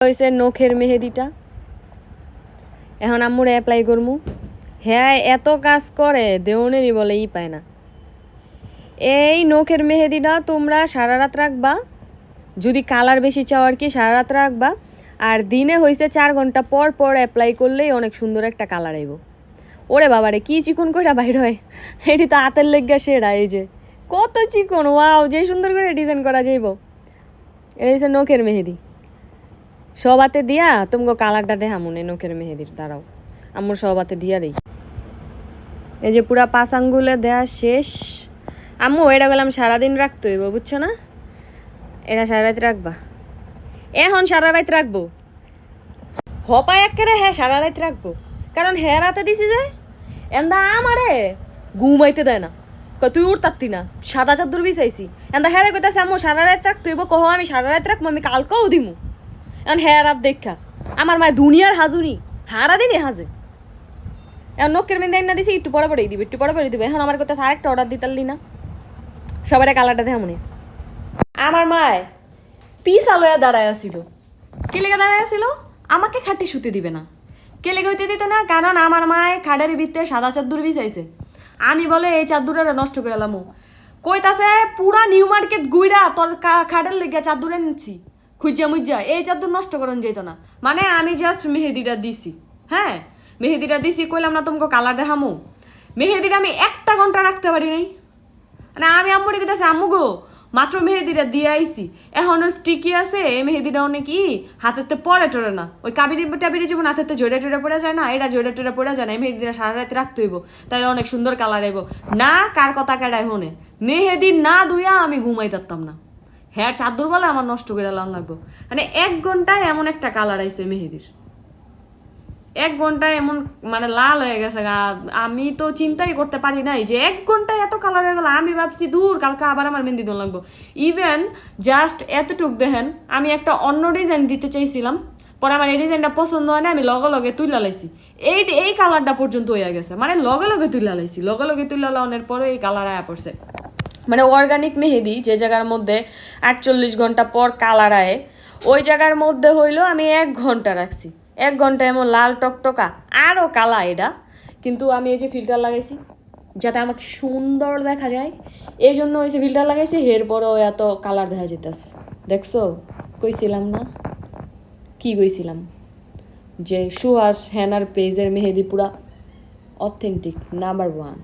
হয়েছে নখের মেহেদিটা, এখন আম্মুরে অ্যাপ্লাই করমু। হ্যাঁ এত কাজ করে দেওনেরই বলে ই পায় না। এই নখের মেহেদিটা তোমরা সারা রাত রাখবা, যদি কালার বেশি চাও আর কি সারা রাত রাখবা। আর দিনে হয়েছে 4 ঘন্টা পর পর অ্যাপ্লাই করলেই অনেক সুন্দর একটা কালার আইব। ওরে বাবারে কি চিকন কইরা বাইর হয়, এটি তো হাতের লেগা সেরা। এই যে কত চিকন, ওয়াও যে সুন্দর করে ডিজাইন করা যাইব। এটা হচ্ছে নখের মেহেদি, সব হাতে দিয়া তোমাকে কালারটা দেখা মনে নখের মেহেদির। দাঁড়াও আম্মুর সব হাতে দিয়া দেই। এই যে পুরা 5 আঙ্গুলে দেয়া শেষ। আম্মু এটা গেলাম সারাদিন রাখতে হইব, বুঝছো না? এটা সারা রাত রাখবা, এখন সারা রাত রাখবো। হপায় একেবারে হ্যাঁ সারা রাত রাখবো, কারণ হ্যাঁ রাতে দিছি যে এন্দা আমারে ঘুমাইতে দেয় না। তুই উঠতারতি না, সাদা চাদর বিছাইছি। এন্দা হ্যাঁ রে কইতাছে আম্মু সারা রাত রাখতে হইব, কহ আমি সারা রাত রাখবো, আমি কালকেও দিমু। এখন হ্যাঁ রাত দেখা আমার মায় দুনিয়ার হাজুনি, হারা দিনই হাজে। এখন নখের মেহেদি না দিছি, একটু পরে পরেই দিবে, একটু পরে পরে দিবে। এখন আমার কথা আরেকটা অর্ডার দিতারলি না, সবাই কালারটা দেখা মনে। আমার মায় পিসা লয়া দাঁড়ায় আসিল। কে লেগে দাঁড়ায় আসিল? আমাকে খাটে শুতে দিবে না। কে লেগে হইতে দিতে না? কারণ আমার মায় খাটের ভিতরে সাদা চাদর বিছাইছে। আমি বলে এই চাদুরে নষ্ট করে এলাম। কইতাছে পুরা নিউ মার্কেট গুইরা তোর খাটের লেগে চাদুরে নিচ্ছি খুঁজা মুজা, এই চাদর নষ্ট করন যেত না। মানে আমি জাস্ট মেহেদিটা দিছি, হ্যাঁ মেহেদিটা দিছি, কইলাম না তোমাকে কালার দেখামো। মেহেদিটা আমি 1 ঘন্টা রাখতে পারি নাই। মানে আমি আম্মুরে কইতাছি আম্মু গো মাত্র মেহেদিটা দিয়ে আইছি, এখনো স্টিকি আছে। এই মেহেদিটা অনেক হাতেতে পরে টরে না, ওই কাবিরি টাবিরি যেমন হাতেতে জোড়া টোড়া পড়ে যায় না, এটা জোড়া টোড়া পড়ে যায় না। এই মেহেদিটা সারা রাতে রাখতে হইব, তাহলে অনেক সুন্দর কালার আইব। না কার কথা কাটায় হনে মেহেদি না ধুইয়া আমি ঘুমাই পারতাম না। হ্যাঁ চাদর বলে আমার নষ্ট করে লাল লাগবো। মানে 1 ঘন্টায় এমন একটা কালার আইছে মেহেদির, 1 ঘন্টায় এমন মানে লাল হয়ে গেছে। আমি তো চিন্তাই করতে পারি নাই যে 1 ঘন্টায় এত কালার হয়ে গেল। আমি ভাবছি দূর কালকে আবার আমার মেহেদি দোন লাগবো। ইভেন জাস্ট এতটুক দেখেন, আমি একটা অন্য ডিজাইন দিতে চাইছিলাম, পরে আমার এই ডিজাইনটা পছন্দ হয় না, আমি লগে লগে তুইলা লাইছি। এই কালারটা পর্যন্ত হয়ে গেছে, মানে লগে লগে তুইলা লাইছি। লগে লগে তুইলা লাউনের পরে এই কালার আয়া পড়ছে। মানে অর্গানিক মেহেদি যে জায়গার মধ্যে 48 ঘন্টা পর কালার আয়, ওই জায়গার মধ্যে হইলো আমি 1 ঘন্টা রাখছি। 1 ঘন্টা এমন লাল টকটকা আরও কালা এটা। কিন্তু আমি এই যে ফিল্টার লাগাইছি যাতে আমাকে সুন্দর দেখা যায়, এই জন্য ওই যে ফিল্টার লাগাইছি। এরপরও এত কালার দেখা যেতেছে, দেখছো? কইছিলাম না? কি কইছিলাম? যে সুহাস হেনার পেজের মেহেদি পুরা অথেন্টিক নাম্বার 1।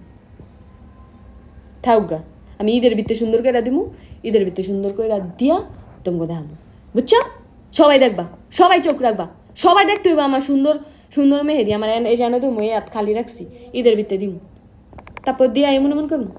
থাকগা আমি ঈদের ভিতরে সুন্দর করে দিমু, ঈদের ভিতরে সুন্দর করে দিয়া তোমাকে দেখাবো, বুঝছো? সবাই দেখবা, সবাই চোখ রাখবা, সবাই দেখতে হইবা আমার সুন্দর সুন্দর মেহেদি। আমার এই জানো তুমি খালি রাখছি, ঈদের ভিতরে দিমু, তারপর দিয়া এমন এমন করবো।